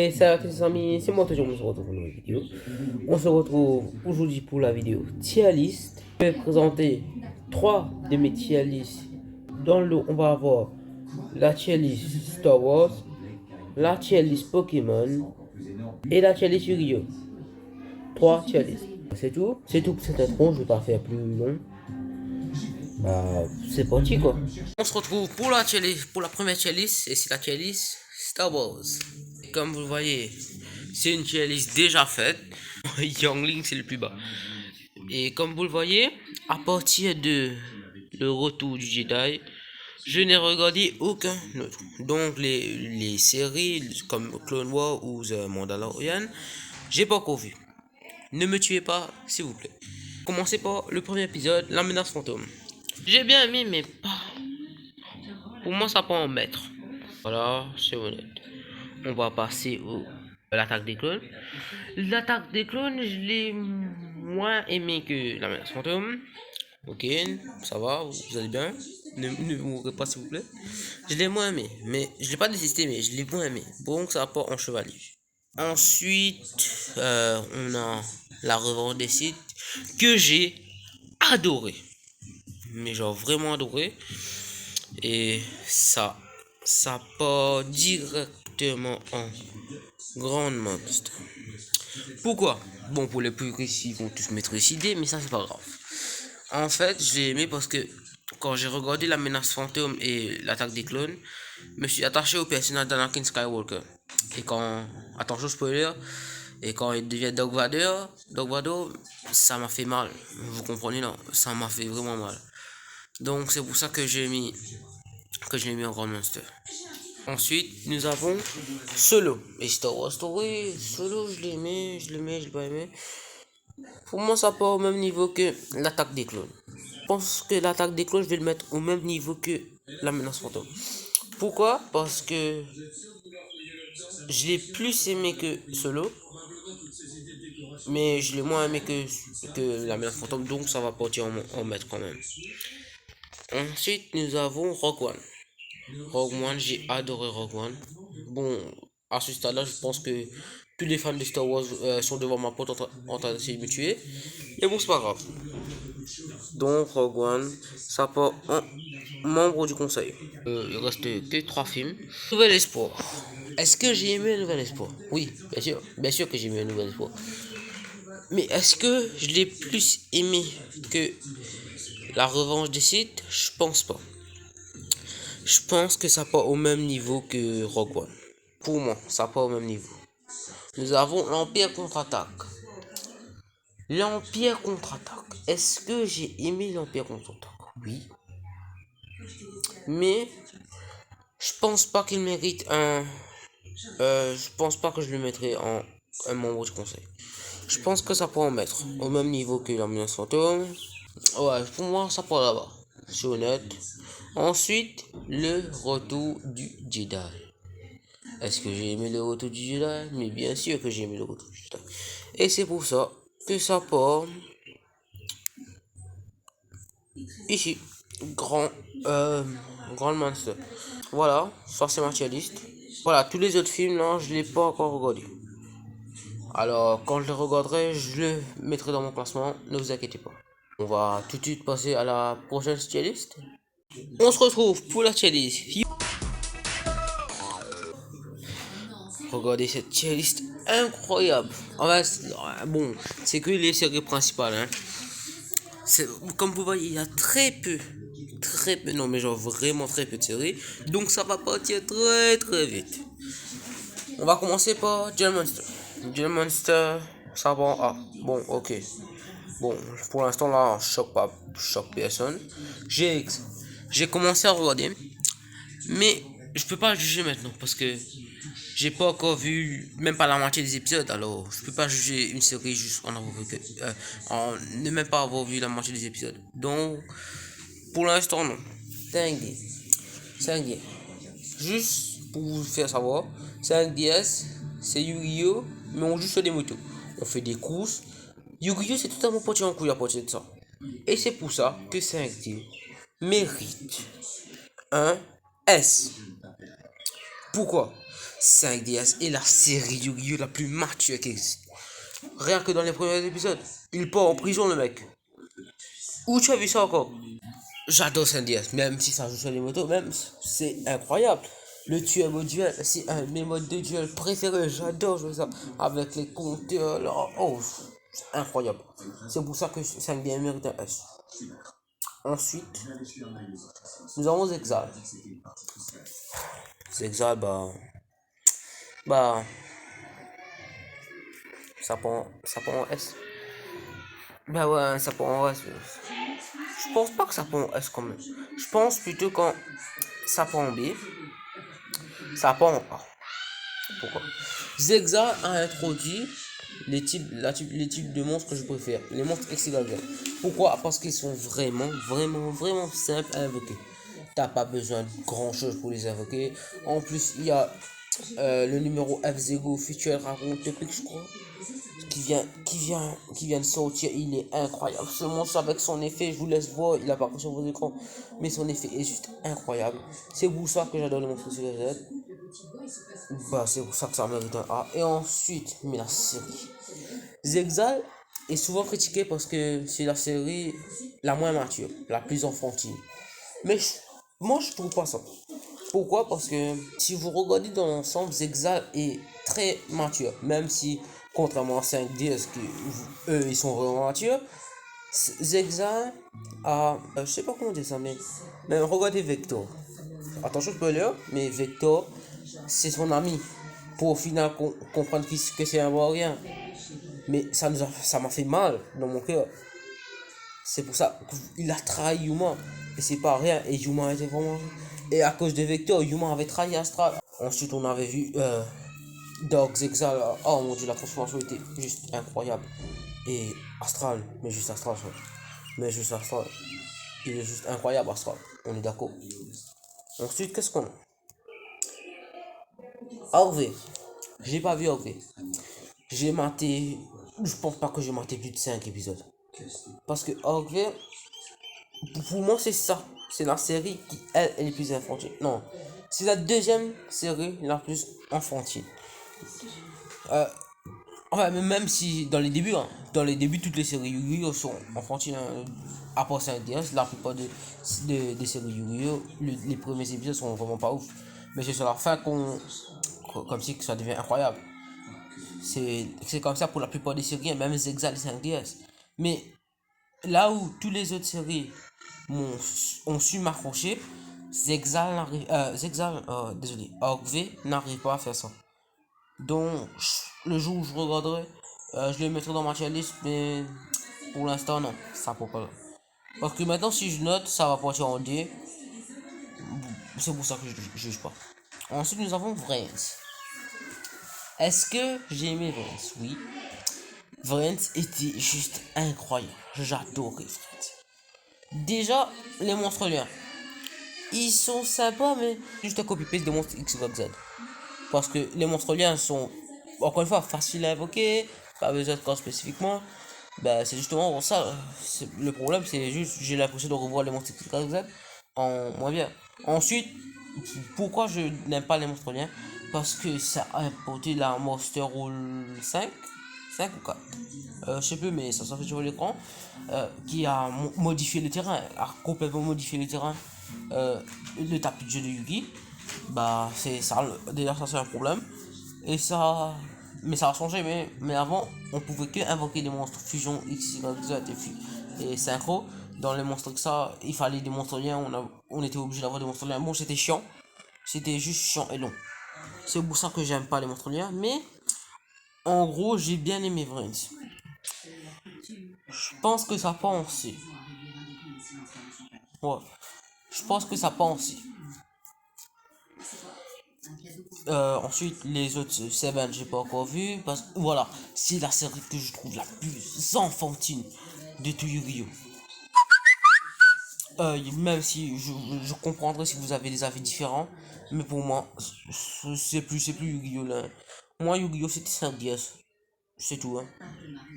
Et ça, les amis, c'est moi toujours, on se retrouve pour une nouvelle vidéo. On se retrouve aujourd'hui pour la vidéo tier list. Je vais présenter 3 de mes tier list. Dans le lot, on va avoir la tier list Star Wars, la tier list Pokémon et la tier list Yu-Gi-Oh! 3 tier list. C'est tout pour cette intro, je vais pas faire plus long. Bah, c'est parti quoi. On se retrouve pour la tier list, pour la première tier list, et c'est la tier list Star Wars. Comme vous le voyez, c'est une tier list déjà faite. Youngling c'est le plus bas. Et comme vous le voyez, à partir de le retour du Jedi, je n'ai regardé aucun autre. Donc les séries comme Clone Wars ou The Mandalorian, j'ai pas encore vu. Ne me tuez pas, s'il vous plaît. Commencez par le premier épisode, la menace fantôme. J'ai bien aimé, mais pas. Pour moi, ça peut en mettre. Voilà, c'est honnête. On va passer à l'attaque des clones. L'attaque des clones, je l'ai moins aimé que la menace fantôme. Ok, ça va, vous allez bien. Ne mourrez pas, s'il vous plaît. Je l'ai moins aimé, mais je l'ai pas détesté, mais je l'ai moins aimé. Donc, ça part en chevalier. Ensuite, on a la revanche des Sith que j'ai adoré. Mais genre vraiment adoré. Et ça part directement en grande monstre. Pourquoi? Bon, pour les puristes, ils vont tous me trucider, mais ça c'est pas grave. En fait, j'ai aimé parce que quand j'ai regardé la menace fantôme et l'attaque des clones, je me suis attaché au personnage d'Anakin Skywalker. Et quand, attention spoiler, et quand il devient Dark Vader, ça m'a fait mal. Vous comprenez, non? Ça m'a fait vraiment mal. Donc c'est pour ça que j'ai mis en Grand Monster. Ensuite, nous avons Solo. Et Star Wars Story, Solo, je l'ai pas aimé. Pour moi, ça part au même niveau que l'attaque des clones. Je pense que l'attaque des clones, je vais le mettre au même niveau que la menace fantôme. Pourquoi? Parce que je l'ai plus aimé que Solo. Mais je l'ai moins aimé que la menace fantôme. Donc ça va partir en mettre quand même. Ensuite, nous avons Rogue One. Rogue One, j'ai adoré Rogue One. Bon, à ce stade-là, je pense que tous les fans de Star Wars sont devant ma porte en train d'essayer de me tuer. Mais bon, c'est pas grave. Donc, Rogue One, ça part en membre du conseil. Il reste que 3 films. Nouvel Espoir. Est-ce que j'ai aimé Nouvel Espoir? Oui, bien sûr. Bien sûr que j'ai aimé Nouvel Espoir. Mais est-ce que je l'ai plus aimé que la revanche des Sith? Je pense pas. Je pense que ça part au même niveau que Rogue One. Pour moi, ça part au même niveau. Nous avons l'Empire contre-attaque. L'Empire contre-attaque. Est-ce que j'ai aimé l'Empire contre-attaque? Oui. Mais je pense pas qu'il mérite un. Je pense pas que je le mettrai en un membre du conseil. Je pense que ça peut en mettre au même niveau que l'Ambulance Fantôme. Ouais, pour moi, ça part là-bas. Je suis honnête. Ensuite, le retour du Jedi. Est-ce que j'ai aimé le retour du Jedi? Mais bien sûr que j'ai aimé le retour du Jedi. Et c'est pour ça que ça part ici. Grand Monster. Voilà, ça c'est ma tier list. Voilà, tous les autres films là, je l'ai pas encore regardé. Alors, quand je le regarderai, je le mettrai dans mon classement. Ne vous inquiétez pas. On va tout de suite passer à la prochaine tier list. On se retrouve pour la tier list. Regardez cette tier list incroyable. En fait, bon, c'est que les séries principales. Hein. Comme vous voyez, il y a très peu, non mais genre vraiment très peu de séries. Donc ça va partir très très vite. On va commencer par Duel Monster. Duel Monster, ça va. Ah, bon, ok. Bon, pour l'instant là, choque personne. J'ai commencé à regarder, mais je peux pas juger maintenant parce que j'ai pas encore vu même pas la moitié des épisodes. Alors, je peux pas juger une série juste en ne même pas avoir vu la moitié des épisodes. Donc, pour l'instant non. 5D. 5D. Juste pour vous faire savoir, 5DS, c'est Yu-Gi-Oh! Mais on joue sur des motos. On fait des courses. Yu-Gi-Oh! C'est totalement parti en couille à partir de ça. Et c'est pour ça que 5D mérite un S. Pourquoi? 5DS est la série Yu-Gi-Oh la plus mature qui existe. Rien que dans les premiers épisodes, il part en prison le mec. Où tu as vu ça encore? J'adore 5DS, même si ça joue sur les motos, même c'est incroyable. Le tueur mode duel, c'est un de mes modes de duel préférés, j'adore jouer ça. Avec les compteurs, là, oh, c'est incroyable. C'est pour ça que 5DS mérite un S. Ensuite, nous avons Zexal. Zexal, bah, ça prend un S. Bah ouais, ça prend un S. Je pense pas que ça prend un S quand même. Je pense plutôt quand ça prend B, ça prend A. Pourquoi? Zexal a introduit les types de monstres que je préfère, les monstres Exigalgan. Pourquoi? Parce qu'ils sont vraiment simples à invoquer. T'as pas besoin de grand chose pour les invoquer. En plus, il y a le numéro F-Zego Future Dragon Topic, je crois, qui vient de sortir. Il est incroyable. Ce monstre avec son effet, je vous laisse voir, il apparaît sur vos écrans, mais son effet est juste incroyable. C'est pour ça que j'adore les monstres sur les Z. Bah, c'est pour ça que ça mérite un A. Et ensuite, mais la série. Zexal est souvent critiqué parce que c'est la série la moins mature, la plus enfantine. Mais moi, je trouve pas ça. Pourquoi? Parce que si vous regardez dans l'ensemble, Zexal est très mature. Même si, contrairement à 5DS, eux, ils sont vraiment matures, Zexal a. Je sais pas comment dire ça, mais. Même regardez Vector. Attention, je peux lire, mais Vector, c'est son ami. Pour au final comprendre que c'est un rien. Mais ça m'a fait mal dans mon cœur. C'est pour ça qu'il a trahi Yuma. Et c'est pas rien. Et Yuma était vraiment. Et à cause de Vector, Yuma avait trahi Astral. Ensuite, on avait vu Dark Zexal. Oh mon dieu, la transformation était juste incroyable. Et Astral, mais juste Astral. Mais juste Astral. Il est juste incroyable, Astral. On est d'accord. Ensuite, qu'est-ce qu'on a? Orvé. J'ai pas vu Orvé. J'ai maté. Je pense pas que j'ai maté plus de 5 épisodes. Parce que Orvé, pour moi, c'est ça. C'est la série qui, elle, est plus infantile. Non. C'est la deuxième série la plus enfantine. Enfin, même si dans les débuts, toutes les séries Yu-Gi-Oh sont enfantines. À part 5DS, la plupart des séries Yu-Gi-Oh, les premiers épisodes sont vraiment pas ouf. Mais c'est sur la fin comme si que ça devient incroyable. C'est comme ça pour la plupart des séries, même Zexal et 5DS. Mais là où toutes les autres séries ont su m'accrocher, désolé, Orgv n'arrive pas à faire ça. Donc, le jour où je regarderai, je le mettrai dans ma tier list, mais pour l'instant, non, ça peut pas. Parce que maintenant, si je note, ça va partir en D. C'est pour ça que je juge pas. Ensuite, nous avons Vrens. Est-ce que j'ai aimé Vrens? Oui. Vrens était juste incroyable. J'adorais Vrens. Déjà, les monstres liens. Ils sont sympas, mais juste un copy-paste de monstres X, Y, Z. Parce que les monstres liens sont, encore une fois, faciles à invoquer. Pas besoin de corps spécifiquement. Bah, c'est justement pour ça. Le problème, c'est juste j'ai l'impression de revoir les monstres X, Y, Z en moins bien. Ensuite, pourquoi je n'aime pas les monstres liens? Parce que ça a importé la Monster Roll 5 ou 4. Je sais plus, mais ça s'affiche sur l'écran. Qui a modifié le terrain, a complètement modifié le terrain. Le tapis de jeu de Yugi. Bah, c'est ça. D'ailleurs, ça c'est un problème. Et ça. Mais ça a changé, mais avant, on pouvait que invoquer des monstres fusion X, Y, Z et synchro. Dans les monstres que ça, il fallait des monstres liens, on était obligé d'avoir des monstres liens. Bon, c'était chiant. C'était juste chiant et long. C'est pour ça que j'aime pas les monstres liens. Mais en gros, j'ai bien aimé Vrens. Je pense que ça part aussi. Ouais. Je pense que ça part aussi. Ensuite, les autres Seven, j'ai pas encore vu. Parce que voilà, c'est la série que je trouve la plus enfantine de tout Yu-Gi-Oh! Même si je comprendrais si vous avez des avis différents, mais pour moi, c'est plus Yu-Gi-Oh! Là. Moi, Yu-Gi-Oh! C'était 5DS. C'est tout. Hein.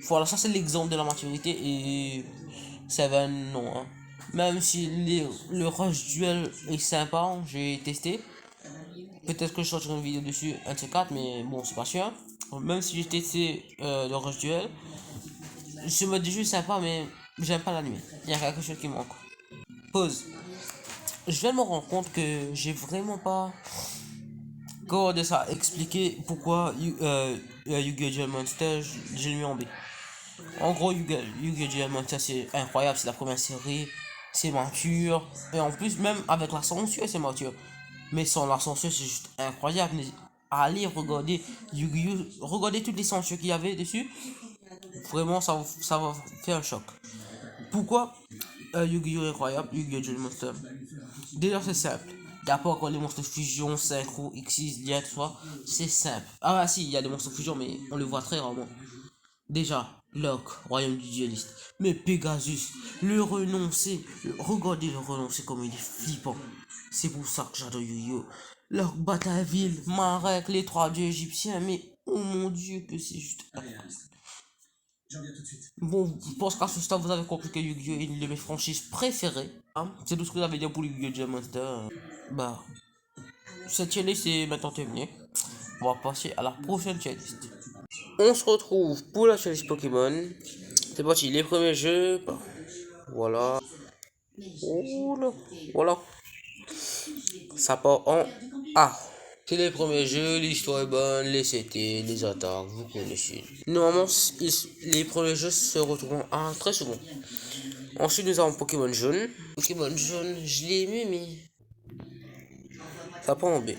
Voilà, ça c'est l'exemple de la maturité et Seven, non. Hein. Même si le Rush Duel est sympa, j'ai testé. Peut-être que je sortirai une vidéo dessus, un de ces quatre, mais bon, c'est pas sûr. Même si j'ai testé le Rush Duel, ce mode de jeu est sympa, mais j'aime pas la nuit. Il y a quelque chose qui manque. Pause. Je viens de me rendre compte que j'ai vraiment pas comment de ça expliquer pourquoi Yu-Gi-Oh! Duel Monster j'ai mis en B. En gros, Yu-Gi-Oh! Duel Monster c'est incroyable, c'est la première série, c'est mature, et en plus, même avec la censure, c'est mature. Mais sans la censure, c'est juste incroyable. Allez regarder Yu-Gi-Oh! Regardez toutes les censures qu'il y avait dessus, vraiment, ça va faire un choc. Pourquoi Yu-Gi-Oh! Est incroyable, Yu-Gi-Oh! Duel Monster? Déjà, c'est simple. Il n'y a pas encore les monstres fusion, synchro, X6, Lia, tout ça. C'est simple. Ah, bah si, il y a des monstres fusion, mais on les voit très rarement. Déjà, Locke, royaume du dueliste. Mais Pegasus, le renoncé. Regardez le renoncé comme il est flippant. C'est pour ça que j'adore Yu-Gi-Oh! Locke, Bataille, Marek, les trois dieux égyptiens. Mais oh mon dieu, que c'est juste. Bon, je pense qu'à ce stade, vous avez compris que Yu-Gi-Oh! Est une de mes franchises préférées. Hein. C'est tout ce que vous avez dit pour Yu-Gi-Oh! Diamond Monster. Bah, cette tier list est maintenant terminée. On va passer à la prochaine tier list. On se retrouve pour la tier list Pokémon. C'est parti, les premiers jeux. Bah, voilà. Oula. Voilà. Ça part en A. C'est les premiers jeux, l'histoire est bonne, les CT, les attaques, vous connaissez. Normalement, les premiers jeux se retrouvent en A très souvent. Ensuite, nous avons Pokémon jaune. Pokémon jaune, je l'ai aimé, mais ça part en B.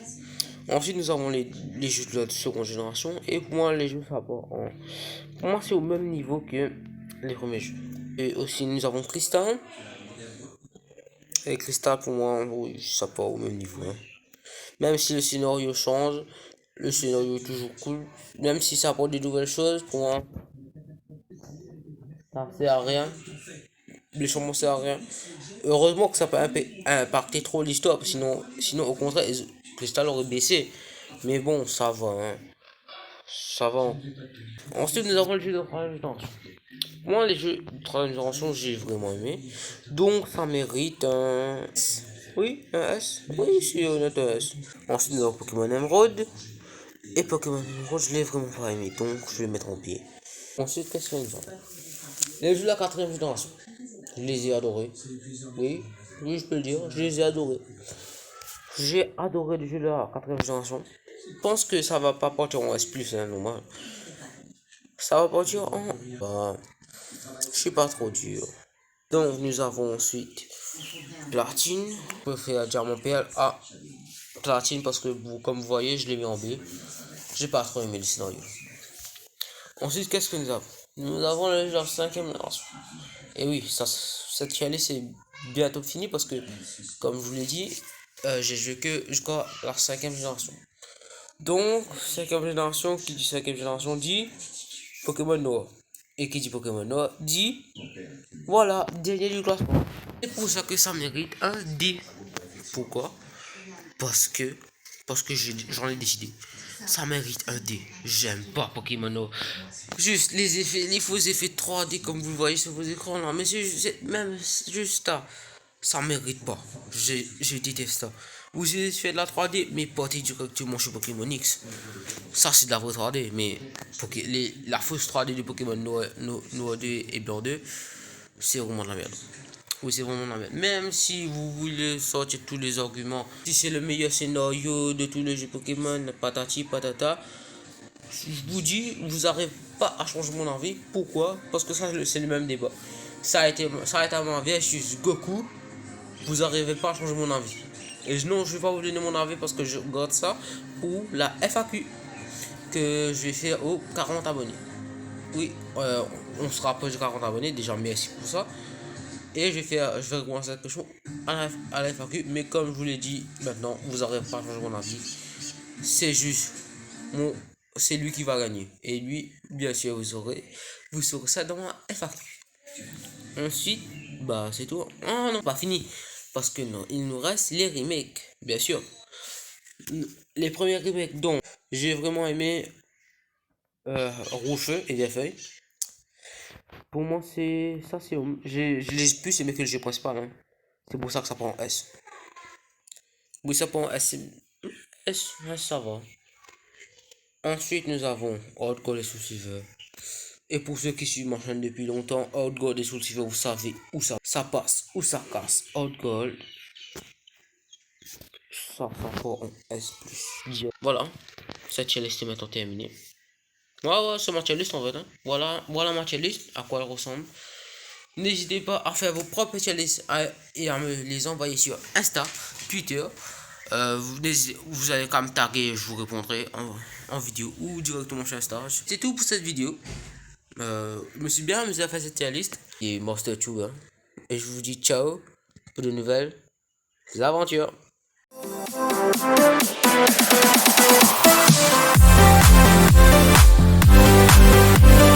Ensuite, nous avons les jeux de la seconde génération. Et pour moi, les jeux, ça part en. Pour moi, c'est au même niveau que les premiers jeux. Et aussi, nous avons Crystal. Et Crystal, pour moi, oui, ça part au même niveau. Hein. Même si le scénario change, le scénario est toujours cool. Même si ça apporte des nouvelles choses, pour moi, ça sert à rien. Les changements sert à rien. Heureusement que ça peut impacter trop l'histoire, sinon au contraire, Crystal aurait baissé. Mais bon, ça va. Hein. Ça va. Ensuite, nous avons le jeu de troisième génération. Moi, les jeux de troisième génération, j'ai vraiment aimé. Donc, ça mérite un S. Oui, un S. Oui, c'est honnête, un S. Ensuite, nous avons Pokémon Emerald. Et Pokémon Emerald, je l'ai vraiment pas aimé. Donc, je vais le mettre en pied. Ensuite, qu'est-ce qu'on a? Les jeux de la quatrième génération. Je les ai adorés. Oui, oui, je peux le dire. Je les ai adorés. J'ai adoré les jeux de la quatrième génération. Je pense que ça va pas partir en S+, hein, normal. Ça va partir en... Bah, je suis pas trop dur. Donc, nous avons ensuite Platine. Je préfère Diamant PL à Platine parce que, comme vous voyez, je l'ai mis en B. J'ai pas trop aimé le scénario. Ensuite, qu'est-ce que nous avons? Nous avons le jeu de la cinquième génération. Et oui, cette chaîne c'est bientôt fini parce que, comme je vous l'ai dit, j'ai joué que jusqu'à la cinquième génération. Donc, cinquième génération, qui dit cinquième génération dit Pokémon Noir. Et qui dit Pokémon Noir dit, voilà, dernier du classement. C'est pour ça que ça mérite un D. Pourquoi? Parce que j'en ai décidé. Ça mérite un D. J'aime pas Pokémon Noir. Juste les effets, les faux effets 3D comme vous le voyez sur vos écrans là. Mais c'est même juste ça mérite pas. Je déteste ça. Vous avez fait de la 3D, mais partez directement chez Pokémon X. Ça c'est de la vraie 3D, mais la fausse 3D de Pokémon Noir 2 et Blanc 2, c'est vraiment de la merde. Oui, c'est vraiment de la merde. Même si vous voulez sortir tous les arguments, si c'est le meilleur scénario de tous les jeux Pokémon, patati patata, je vous dis, vous n'arrivez pas à changer mon avis. Pourquoi? Parce que ça, c'est le même débat. Ça a été mon versus Goku. Vous n'arrivez pas à changer mon avis. Et non, je vais pas vous donner mon avis parce que je regarde ça pour la FAQ que je vais faire aux 40 abonnés. Oui, on se rapproche de 40 abonnés. Déjà, merci pour ça. Et je vais répondre à cette question à la FAQ. Mais comme je vous l'ai dit, maintenant, vous n'arrivez pas à changer mon avis. C'est juste c'est lui qui va gagner. Et lui, bien sûr, vous saurez ça dans la FAQ. Ensuite, bah c'est tout. Ah non, pas fini. Parce que non, il nous reste les remakes, bien sûr. Les premiers remakes dont j'ai vraiment aimé Rouge et Vieille. Pour moi, c'est ça, je l'ai plus aimé que le jeu principal. Hein. C'est pour ça que ça prend S. Oui, ça prend S. Ça va. Ensuite, nous avons Hard Gold et Soul Silver. Et pour ceux qui suivent ma chaîne depuis longtemps, Hard Gold et Soul Silver, vous savez où ça passe, où ça casse. Hard Gold, ça part en S+. Voilà, cette tier list est maintenant terminée. Ouais, c'est ma tier list en fait. Hein. Voilà ma tier list, à quoi elle ressemble. N'hésitez pas à faire vos propres tier lists et à me les envoyer sur Insta, Twitter. Vous allez quand même taguer, je vous répondrai en vidéo ou directement sur Insta. C'est tout pour cette vidéo. Je me suis bien amusé à faire cette tier list. Et Monster 2. Hein. Et je vous dis ciao pour de nouvelles aventures.